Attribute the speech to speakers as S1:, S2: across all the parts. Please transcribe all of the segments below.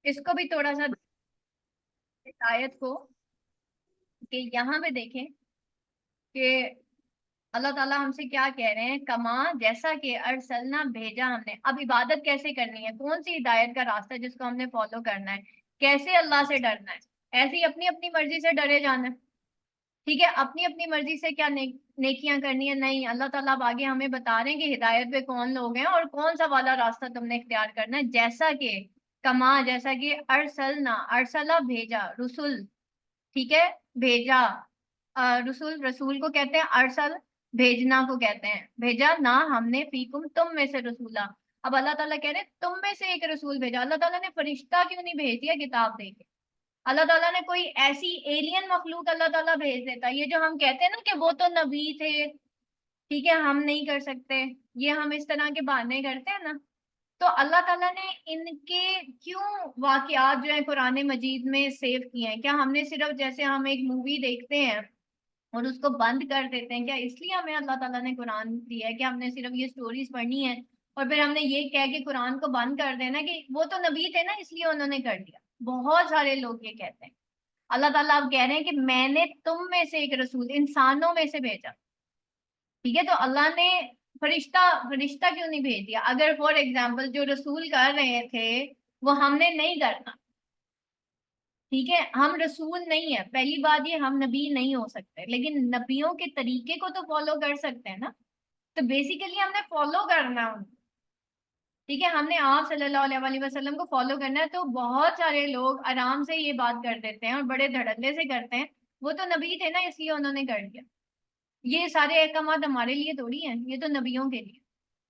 S1: اس کو بھی تھوڑا سا آیت کو کہ یہاں پہ دیکھیں کہ اللہ تعالیٰ ہم سے کیا کہہ رہے ہیں، کما جیسا کہ ارسلنا بھیجا ہم نے. اب عبادت کیسے کرنی ہے، کون سی ہدایت کا راستہ ہے جس کو ہم نے فالو کرنا ہے، کیسے اللہ سے ڈرنا ہے. ایسے ہی اپنی اپنی مرضی سے ڈرے جانا ہے. ٹھیک ہے، اپنی اپنی مرضی سے کیا نیکیاں کرنی ہے نہیں. اللہ تعالیٰ اب آگے ہمیں بتا رہے ہیں کہ ہدایت پہ کون لوگ ہیں اور کون سا والا راستہ تم نے اختیار کرنا ہے. جیسا کہ کما جیسا کہ ارسلنا، ارسلہ بھیجا، رسول. ٹھیک ہے، بھیجا. رسول، رسول کو کہتے ہیں ارسل، بھیجنا کو کہتے ہیں بھیجا نہ ہم نے فیکم تم میں سے رسولہ. اب اللہ تعالیٰ کہہ رہے ہیں تم میں سے ایک رسول بھیجا. اللہ تعالیٰ نے فرشتہ کیوں نہیں بھیج دیا کتاب دے کے؟ اللہ تعالیٰ نے کوئی ایسی ایلین مخلوق اللہ تعالیٰ بھیج دیتا. یہ جو ہم کہتے ہیں نا کہ وہ تو نبی تھے، ٹھیک ہے ہم نہیں کر سکتے، یہ ہم اس طرح کے بہانے کرتے ہیں نا. تو اللہ تعالیٰ نے ان کے کیوں واقعات جو ہیں قرآن مجید میں سیو کیے ہیں؟ کیا ہم نے صرف جیسے ہم ایک مووی دیکھتے ہیں اور اس کو بند کر دیتے ہیں، کیا اس لیے ہمیں اللہ تعالیٰ نے قرآن دیا ہے کہ ہم نے صرف یہ سٹوریز پڑھنی ہے اور پھر ہم نے یہ کہہ کے قرآن کو بند کر دینا کہ وہ تو نبی تھے نا اس لیے انہوں نے کر دیا؟ بہت سارے لوگ یہ کہتے ہیں. اللہ تعالیٰ اب کہہ رہے ہیں کہ میں نے تم میں سے ایک رسول انسانوں میں سے بھیجا. ٹھیک ہے، تو اللہ نے فرشتہ فرشتہ کیوں نہیں بھیج دیا؟ اگر فار ایگزامپل جو رسول کر رہے تھے وہ ہم نے نہیں کرنا، ٹھیک ہے ہم رسول نہیں ہے، پہلی بات یہ ہم نبی نہیں ہو سکتے، لیکن نبیوں کے طریقے کو تو فالو کر سکتے ہیں نا. تو بیسیکلی ہم نے فالو کرنا ہے. ٹھیک ہے، ہم نے آپ صلی اللہ علیہ وسلم کو فالو کرنا ہے. تو بہت سارے لوگ آرام سے یہ بات کر دیتے ہیں اور بڑے دھڑلے سے کرتے ہیں، وہ تو نبی تھے نا اس لیے انہوں نے کر دیا. یہ سارے احکامات ہمارے لیے تھوڑی ہیں، یہ تو نبیوں کے لیے.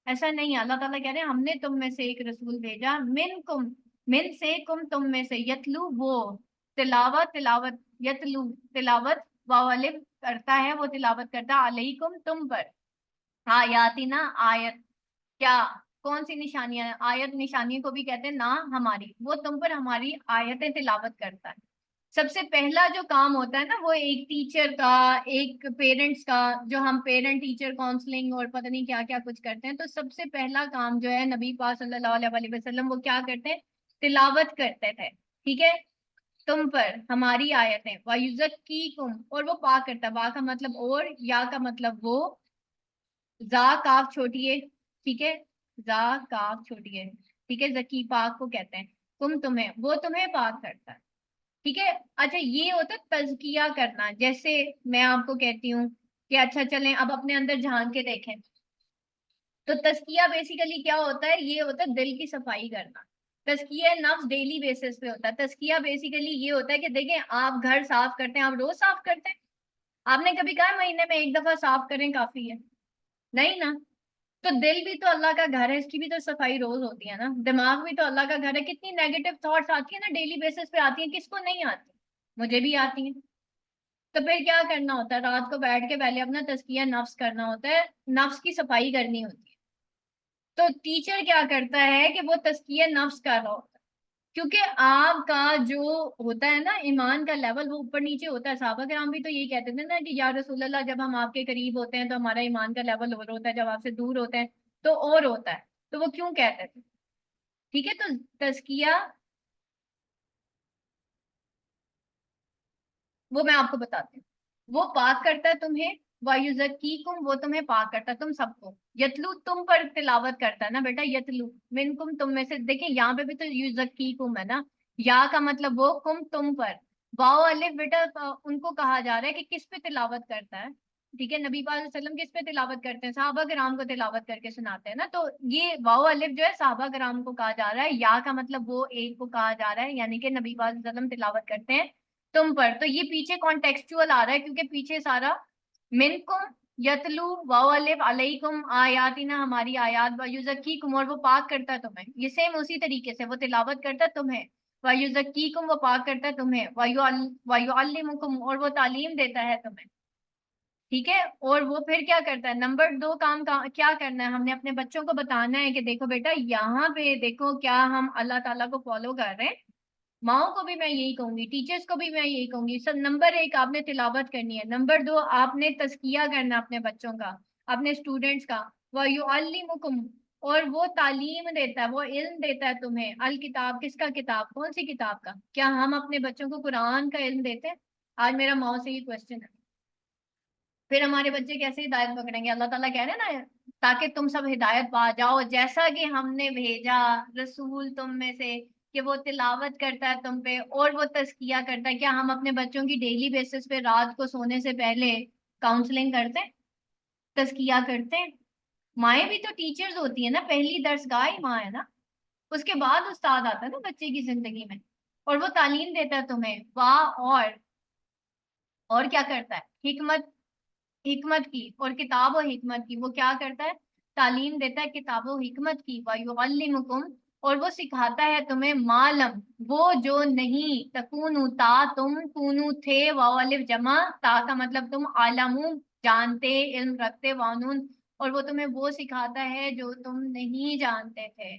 S1: ایسا نہیں ہے. اللہ تعالیٰ کہہ رہے ہیں ہم نے تم میں سے ایک رسول بھیجا، من کم، من سے کم تم میں سے، یتلو وہ تلاوت، تلاوت یتلو تلاوت واولف کرتا ہے، وہ تلاوت کرتا ہے علیکم تم پر، آیاتنا آیت، کیا کون سی نشانیاں؟ آیت نشانی کو بھی کہتے ہیں نا ہماری، وہ تم پر ہماری آیتیں تلاوت کرتا ہے. سب سے پہلا جو کام ہوتا ہے نا وہ ایک ٹیچر کا، ایک پیرنٹس کا، جو ہم پیرنٹ ٹیچر کاؤنسلنگ اور پتہ نہیں کیا کیا کچھ کرتے ہیں، تو سب سے پہلا کام جو ہے نبی پاک صلی اللہ علیہ وسلم وہ کیا کرتے ہیں؟ تلاوت کرتے تھے. ٹھیک ہے، تم پر ہماری آیتیں، وَيُزَكِّيكُمْ، اور وہ پاک کرتا ہے. با کا مطلب اور، یا کا مطلب وہ، زا کاف چھوٹی ہے، ٹھیک ہے زا کاف چھوٹی ہے، ٹھیک ہے زکی پاک کو کہتے ہیں. تمہیں، وہ تمہیں پاک کرتا ہے. ٹھیک ہے. اچھا یہ ہوتا ہے تزکیہ کرنا. جیسے میں آپ کو کہتی ہوں کہ اچھا چلیں اب اپنے اندر جھانک کے دیکھیں، تو تزکیہ بیسیکلی کیا ہوتا ہے؟ یہ ہوتا ہے دل کی صفائی کرنا. تزکیہ نفس ڈیلی بیسس پہ ہوتا ہے. تزکیہ بیسیکلی یہ ہوتا ہے کہ دیکھیں آپ گھر صاف کرتے ہیں، آپ روز صاف کرتے ہیں؟ آپ نے کبھی کہا مہینے میں ایک دفعہ صاف کریں کافی ہے؟ نہیں نا. تو دل بھی تو اللہ کا گھر ہے، اس کی بھی تو صفائی روز ہوتی ہے نا. دماغ بھی تو اللہ کا گھر ہے. کتنی نیگیٹو تھاٹس آتی ہیں نا ڈیلی بیسس پہ آتی ہیں، کس کو نہیں آتی؟ مجھے بھی آتی ہیں. تو پھر کیا کرنا ہوتا ہے؟ رات کو بیٹھ کے پہلے اپنا تزکیہ نفس کرنا ہوتا ہے، نفس کی صفائی کرنی ہوتی ہے. تو ٹیچر کیا کرتا ہے کہ وہ تزکیہ نفس کر رہا ہوتا ہے، کیونکہ آپ کا جو ہوتا ہے نا ایمان کا لیول وہ اوپر نیچے ہوتا ہے. صحابہ کرام بھی تو یہی کہتے تھے نا کہ یا رسول اللہ جب ہم آپ کے قریب ہوتے ہیں تو ہمارا ایمان کا لیول اور ہوتا ہے، جب آپ سے دور ہوتے ہیں تو اور ہوتا ہے. تو وہ کیوں کہتے تھے؟ ٹھیک ہے، تو تزکیہ وہ میں آپ کو بتاتی ہوں. وہ پاک کرتا ہے تمہیں، وَيُزَكِّيكُمْ، وہ تمہیں پاک کرتا ہے تم سب کو. یتلو تم پر تلاوت کرتا ہے نا بیٹا، یتلو منکم تم میں سے. دیکھیں یہاں پہ بھی تو یُزَكِّيكُمْ ہے نا، یا کا مطلب وہ، کم تم پر. واو الف بیٹا ان کو کہا جا رہا ہے کہ کس پہ تلاوت کرتا ہے. ٹھیک ہے، نبی پاک صلی اللہ علیہ وسلم کس پہ تلاوت کرتے ہیں؟ صحابہ کرام کو تلاوت کر کے سناتے ہیں نا. تو یہ واو الف جو ہے صحابہ کرام کو کہا جا رہا ہے، یا کا مطلب وہ ایک کو کہا جا رہا ہے، یعنی کہ نبی پاک صلی اللہ علیہ وسلم تلاوت کرتے ہیں تم پر. تو یہ پیچھے کانٹیکسچوئل آ رہا ہے کیونکہ پیچھے سارا منکم یتلو واو الف علیکم آیاتنا ہماری آیات، ویزکیکم اور وہ پاک کرتا ہے تمہیں. یہ سیم اسی طریقے سے وہ تلاوت کرتا ہے تمہیں، ویزکیکم وہ پاک کرتا ہے تمہیں، ویعلمکم اور وہ تعلیم دیتا ہے تمہیں. ٹھیک ہے، اور وہ پھر کیا کرتا ہے؟ نمبر 2 کام کیا کرنا ہے؟ ہم نے اپنے بچوں کو بتانا ہے کہ دیکھو بیٹا یہاں پہ دیکھو کیا ہم اللہ تعالیٰ کو فالو کر رہے ہیں. ماؤں کو بھی میں یہی کہوں گی، ٹیچرز کو بھی میں یہی کہوں گی. سر نمبر 1 آپ نے تلاوت کرنی ہے، نمبر 2 آپ نے تزکیہ کرنا اپنے بچوں کا، اپنے اسٹوڈینٹس کا. وَيُعَلِّمُكُمْ اور وہ تعلیم دیتا ہے، وہ علم دیتا ہے تمہیں. الکتاب کس کا کتاب؟ کون سی کتاب کا؟ کیا ہم اپنے بچوں کو قرآن کا علم دیتے ہیں؟ آج میرا ماؤں سے یہ کوشچن ہے. پھر ہمارے بچے کیسے ہدایت پکڑیں گے؟ اللہ تعالیٰ کہہ رہے ہیں نا تاکہ تم سب ہدایت پا جاؤ جیسا کہ ہم نے بھیجا رسول تم میں سے کہ وہ تلاوت کرتا ہے تم پہ اور وہ تزکیہ کرتا ہے. کیا ہم اپنے بچوں کی ڈیلی بیسس پہ رات کو سونے سے پہلے کاؤنسلنگ کرتے ہیں، تزکیہ کرتے ہیں؟ مائیں بھی تو ٹیچرز ہوتی ہیں نا، پہلی درس گاہ ہی ماں ہے نا، اس کے بعد استاد آتا ہے نا بچے کی زندگی میں، اور وہ تعلیم دیتا ہے تمہیں. واہ. اور کیا کرتا ہے؟ حکمت کی اور کتاب و حکمت کی. وہ کیا کرتا ہے؟ تعلیم دیتا ہے کتاب و حکمت کی. وَيُعَلِّمُكُمْ، اور وہ سکھاتا ہے تمہیں معلم، وہ جو نہیں، تکونو تا تم، کونو تھے، واو الف جمع، تا کا مطلب تم، عالمو جانتے، علم رکھتے، وانون، اور وہ تمہیں وہ سکھاتا ہے جو تم نہیں جانتے تھے.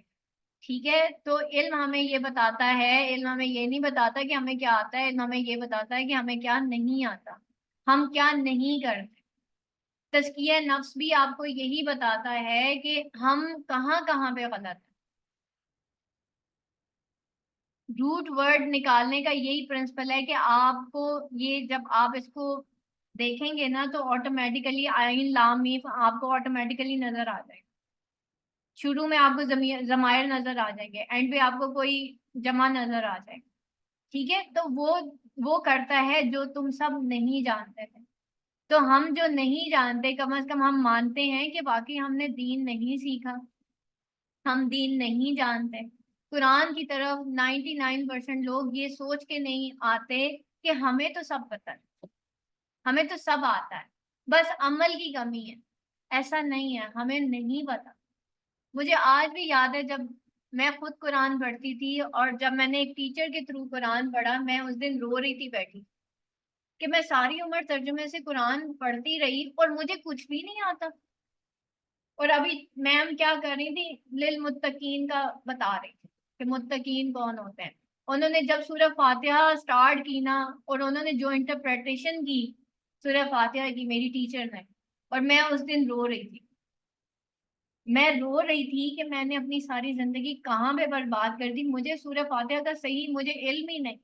S1: ٹھیک ہے، تو علم ہمیں یہ بتاتا ہے، علم ہمیں یہ نہیں بتاتا کہ ہمیں کیا آتا ہے، علم ہمیں یہ بتاتا ہے کہ ہمیں کیا نہیں آتا، ہم کیا نہیں کرتے. تزکیہ نفس بھی آپ کو یہی بتاتا ہے کہ ہم کہاں کہاں پہ غلط ہیں. روٹ ورڈ نکالنے کا یہی پرنسپل ہے کہ آپ کو یہ جب آپ اس کو دیکھیں گے نا تو آٹومیٹیکلی آئین لام میف آپ کو آٹومیٹیکلی نظر آ جائے گا. شروع میں آپ کو ضمائر نظر آ جائیں گے، اینڈ پہ آپ کو کوئی جمع نظر آ جائے گا. ٹھیک ہے، تو وہ کرتا ہے جو تم سب نہیں جانتے تھے. تو ہم جو نہیں جانتے کم از کم ہم مانتے ہیں کہ باقی ہم نے دین نہیں سیکھا، ہم دین نہیں جانتے. قرآن کی طرف 99% لوگ یہ سوچ کے نہیں آتے کہ ہمیں تو سب پتہ ہے، ہمیں تو سب آتا ہے، بس عمل کی کمی ہے. ایسا نہیں ہے، ہمیں نہیں پتا. مجھے آج بھی یاد ہے جب میں خود قرآن پڑھتی تھی اور جب میں نے ایک ٹیچر کے تھرو قرآن پڑھا، میں اس دن رو رہی تھی بیٹھی کہ میں ساری عمر ترجمے سے قرآن پڑھتی رہی اور مجھے کچھ بھی نہیں آتا. اور ابھی میم کیا کر رہی تھی؟ للمتقین کا بتا رہی تھی کہ متقین کون ہوتے ہیں. انہوں نے جب سورہ فاتحہ سٹارٹ کی نا، اور انہوں نے جو انٹرپریٹیشن کی سورہ فاتحہ کی میری ٹیچر نے، اور میں اس دن رو رہی تھی. میں رو رہی تھی کہ میں نے اپنی ساری زندگی کہاں پہ برباد کر دی. مجھے سورہ فاتحہ کا صحیح مجھے علم ہی نہیں،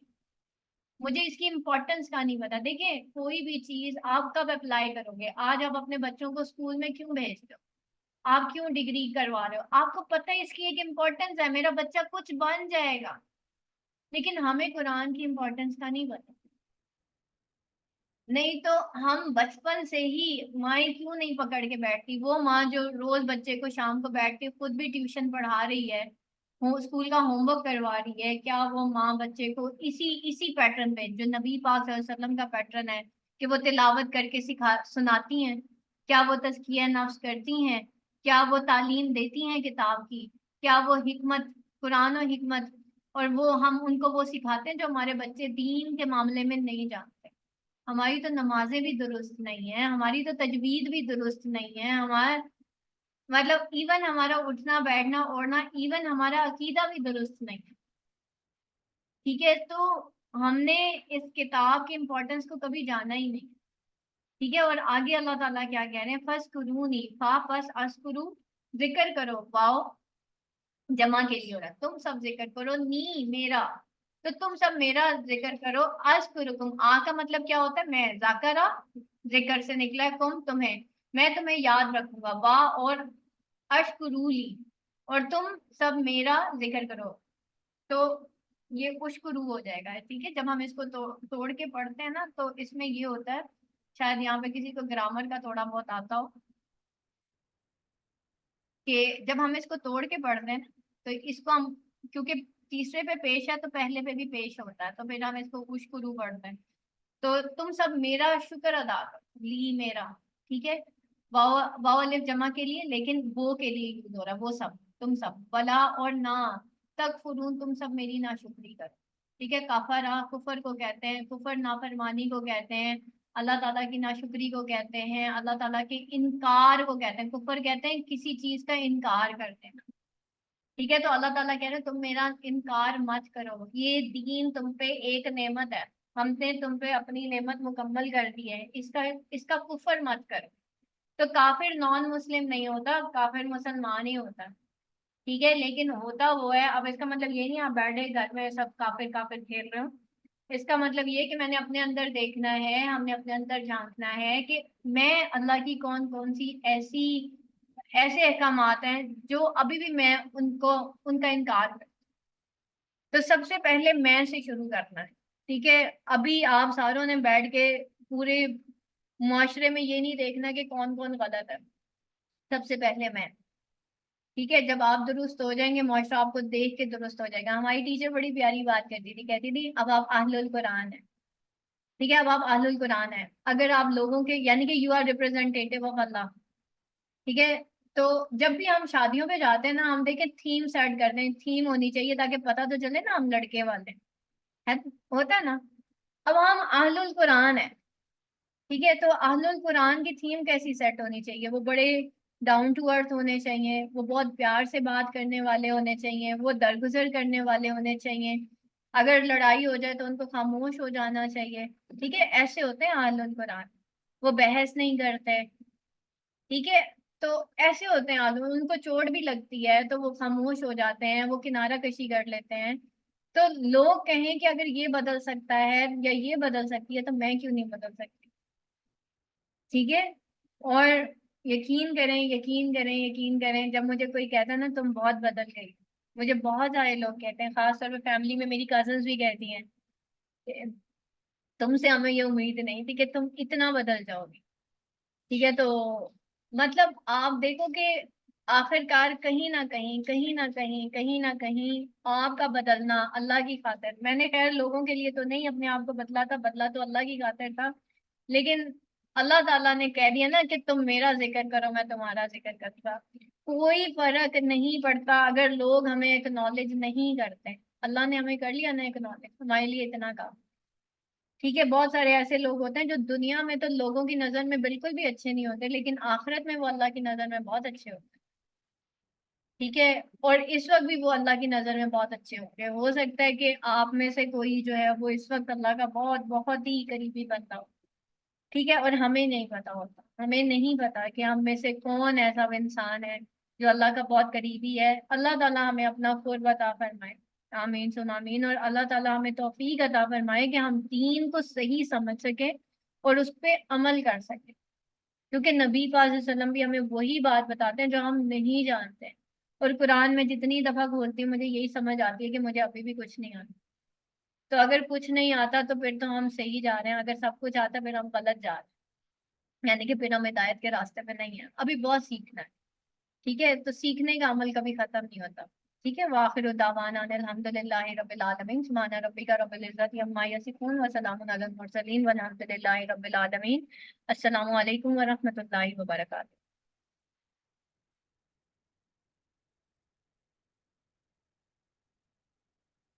S1: مجھے اس کی امپورٹنس کا نہیں پتا. دیکھیں کوئی بھی چیز آپ کب اپلائی کرو گے؟ آج آپ اپنے بچوں کو اسکول میں کیوں بھیجتے ہو؟ آپ کیوں ڈگری کروا رہے ہو؟ آپ کو پتہ ہے اس کی ایک امپورٹنس ہے، میرا بچہ کچھ بن جائے گا. لیکن ہمیں قرآن کی امپورٹنس کا نہیں پتا. نہیں تو ہم بچپن سے ہی، مائیں کیوں نہیں پکڑ کے بیٹھتی؟ وہ ماں جو روز بچے کو شام کو بیٹھ کے خود بھی ٹیوشن پڑھا رہی ہے، اسکول کا ہوم ورک کروا رہی ہے، کیا وہ ماں بچے کو اسی پیٹرن پہ جو نبی پاک صلی اللہ علیہ وسلم کا پیٹرن ہے کہ وہ تلاوت کر کے سناتی ہیں، کیا وہ تزکیہ نفس کرتی ہیں؟ کیا وہ تعلیم دیتی ہیں کتاب کی؟ کیا وہ حکمت، قرآن و حکمت، اور وہ ہم ان کو وہ سکھاتے ہیں جو ہمارے بچے دین کے معاملے میں نہیں جانتے؟ ہماری تو نمازیں بھی درست نہیں ہیں، ہماری تو تجوید بھی درست نہیں ہے، ہمارا مطلب ایون ہمارا اٹھنا بیٹھنا اوڑھنا، ایون ہمارا عقیدہ بھی درست نہیں ہے. ٹھیک ہے، تو ہم نے اس کتاب کی امپورٹنس کو کبھی جانا ہی نہیں. ٹھیک ہے، اور آگے اللہ تعالیٰ کیا کہہ رہے ہیں؟ فَاسْکُرُونِی، فا پس اسکرو، ذکر کرو، واؤ جمع کے لیے ہو رہا ہے، تم سب ذکر کرو، نی میرا، تو تم سب میرا ذکر کرو. اذکرکم، آ کا مطلب کیا ہوتا ہے؟ میں، ذاکرہ ذکر سے نکلا ہے، کم تمہیں، میں تمہیں یاد رکھوں گا. وا اور اشکرولی، اور تم سب میرا ذکر کرو. تو یہ اشکرو ہو جائے گا. ٹھیک ہے، جب ہم اس کو توڑ کے پڑھتے ہیں نا تو اس میں یہ ہوتا ہے، شاید یہاں پہ کسی کو گرامر کا تھوڑا بہت آتا ہو، کہ جب ہم اس کو توڑ کے پڑھتے ہیں نا تو اس کو ہم، کیونکہ تیسرے پہ پیش ہے تو پہلے پہ بھی پیش ہوتا ہے، تو پھر ہم اس کو اشکرو پڑھتے ہیں. تو تم سب میرا شکر ادا کرو، لی میرا. ٹھیک ہے، واو واو الف جمع کے لیے، لیکن وہ کے لیے یوز ہو رہا ہے، وہ سب، تم سب. ولا اور نہ، تک فرون، تم سب میری ناشکری کرو. ٹھیک ہے، کافرا کفر کو کہتے ہیں، کفر نافرمانی کو کہتے ہیں، اللہ تعالیٰ کی ناشکری کو کہتے ہیں، اللہ تعالیٰ کے انکار کو کہتے ہیں. کفر کہتے ہیں کسی چیز کا انکار کرتے ہیں. ٹھیک ہے، تو اللہ تعالیٰ کہہ رہے ہیں تم میرا انکار مت کرو، یہ دین تم پہ ایک نعمت ہے، ہم نے تم پہ اپنی نعمت مکمل کر دی ہے، اس کا کفر مت کرو. تو کافر نان مسلم نہیں ہوتا، کافر مسلمان ہی ہوتا. ٹھیک ہے، لیکن ہوتا وہ ہے، اب اس کا مطلب یہ نہیں آپ بیٹھے گھر میں سب کافر کافر کھیل رہے ہو، اس کا مطلب یہ کہ میں نے اپنے اندر دیکھنا ہے، ہم نے اپنے اندر جھانکنا ہے کہ میں اللہ کی کون کون سی ایسے احکامات ہیں جو ابھی بھی میں ان کا انکار کروں، تو سب سے پہلے میں سے شروع کرنا ہے، ٹھیک ہے؟ ابھی آپ ساروں نے بیٹھ کے پورے معاشرے میں یہ نہیں دیکھنا کہ کون کون غلط ہے، سب سے پہلے میں، ٹھیک ہے؟ جب آپ درست ہو جائیں گے معاشرہ آپ کو دیکھ کے درست ہو جائے گا۔ ہماری ٹیچر بڑی پیاری بات کرتی تھی، کہتی تھی اب آپ اہل القرآن ہیں، ٹھیک ہے؟ اب آپ اہل القرآن ہیں، اگر آپ لوگوں کے یعنی کہ یو آر ریپرزینٹیٹیو آف اللہ، ٹھیک ہے؟ تو جب بھی ہم شادیوں پہ جاتے ہیں نا، ہم دیکھیں تھیم سیٹ کرتے ہیں، تھیم ہونی چاہیے تاکہ پتہ تو چلے نا ہم لڑکے والے ہے، ہوتا ہے نا؟ اب ہم اہل القرآن ہیں، ٹھیک ہے؟ تو اہل القرآن کی تھیم کیسی سیٹ ہونی چاہیے؟ وہ بڑے ڈاؤن ٹو ارتھ ہونے چاہیے، وہ بہت پیار سے بات کرنے والے ہونے چاہیے، وہ درگزر کرنے والے ہونے چاہیے، اگر لڑائی ہو جائے تو ان کو خاموش ہو جانا چاہیے، ٹھیک ہے؟ ایسے ہوتے ہیں اہل القرآن، وہ بحث نہیں کرتے، ٹھیک ہے؟ تو ایسے ہوتے ہیں آدمی، ان کو چوٹ بھی لگتی ہے تو وہ خاموش ہو جاتے ہیں، وہ کنارہ کشی کر لیتے ہیں، تو لوگ کہیں کہ اگر یہ بدل سکتا ہے یا یہ بدل سکتی ہے تو میں کیوں نہیں بدل سکتی، ٹھیک ہے؟ اور یقین کریں یقین کریں یقین کریں، جب مجھے کوئی کہتا ہے نا تم بہت بدل گئی، مجھے بہت سارے لوگ کہتے ہیں، خاص طور پہ فیملی میں میری کزنس بھی کہتی ہیں کہ تم سے ہمیں یہ امید نہیں تھی کہ تم اتنا بدل جاؤ گی، ٹھیک ہے؟ تو مطلب آپ دیکھو کہ آخر کار کہیں نہ کہیں کہیں نہ کہیں کہیں نہ کہیں آپ کا بدلنا اللہ کی خاطر، میں نے خیر لوگوں کے لیے تو نہیں اپنے آپ کو بدلا تھا، بدلا تو اللہ کی خاطر تھا، لیکن اللہ تعالیٰ نے کہہ دیا نا کہ تم میرا ذکر کرو میں تمہارا ذکر کروں گا، کوئی فرق نہیں پڑتا اگر لوگ ہمیں اکنالج نہیں کرتے، اللہ نے ہمیں کر لیا نا اکنالج، ہمارے لیے اتنا کام، ٹھیک ہے؟ بہت سارے ایسے لوگ ہوتے ہیں جو دنیا میں تو لوگوں کی نظر میں بالکل بھی اچھے نہیں ہوتے، لیکن آخرت میں وہ اللہ کی نظر میں بہت اچھے ہوتے ہیں، ٹھیک ہے؟ اور اس وقت بھی وہ اللہ کی نظر میں بہت اچھے ہوں گے، ہو سکتا ہے کہ آپ میں سے کوئی جو ہے وہ اس وقت اللہ کا بہت بہت ہی قریبی بندہ ہو، ٹھیک ہے؟ اور ہمیں نہیں پتا ہوتا، ہمیں نہیں پتا کہ ہم میں سے کون ایسا انسان ہے جو اللہ کا بہت قریبی ہے، اللہ تعالیٰ ہمیں اپنا قرب عطا فرمائے، آمین سن آمین، اور اللہ تعالیٰ ہمیں توفیق عطا فرمائے کہ ہم دین کو صحیح سمجھ سکیں اور اس پہ عمل کر سکیں، کیونکہ نبی پاک صلی اللہ علیہ وسلم بھی ہمیں وہی بات بتاتے ہیں جو ہم نہیں جانتے، اور قرآن میں جتنی دفعہ کھولتی ہوں مجھے یہی سمجھ آتی ہے کہ مجھے ابھی بھی کچھ نہیں آتا، تو اگر کچھ نہیں آتا تو پھر تو ہم صحیح جا رہے ہیں، اگر سب کچھ آتا پھر ہم غلط جا رہے ہیں، یعنی کہ پھر ہم ہدایت کے راستے پہ نہیں ہیں، ابھی بہت سیکھنا ہے، ٹھیک ہے؟ تو سیکھنے کا عمل کبھی ختم نہیں ہوتا، ٹھیک ہے؟ وآخر دعوانا ان الحمد للہ رب العالمین، سبحان ربک رب العزت عما یصفون وسلام علی المرسلین والحمد للہ رب العالمین، السلام علیکم ورحمۃ اللہ وبرکاتہ۔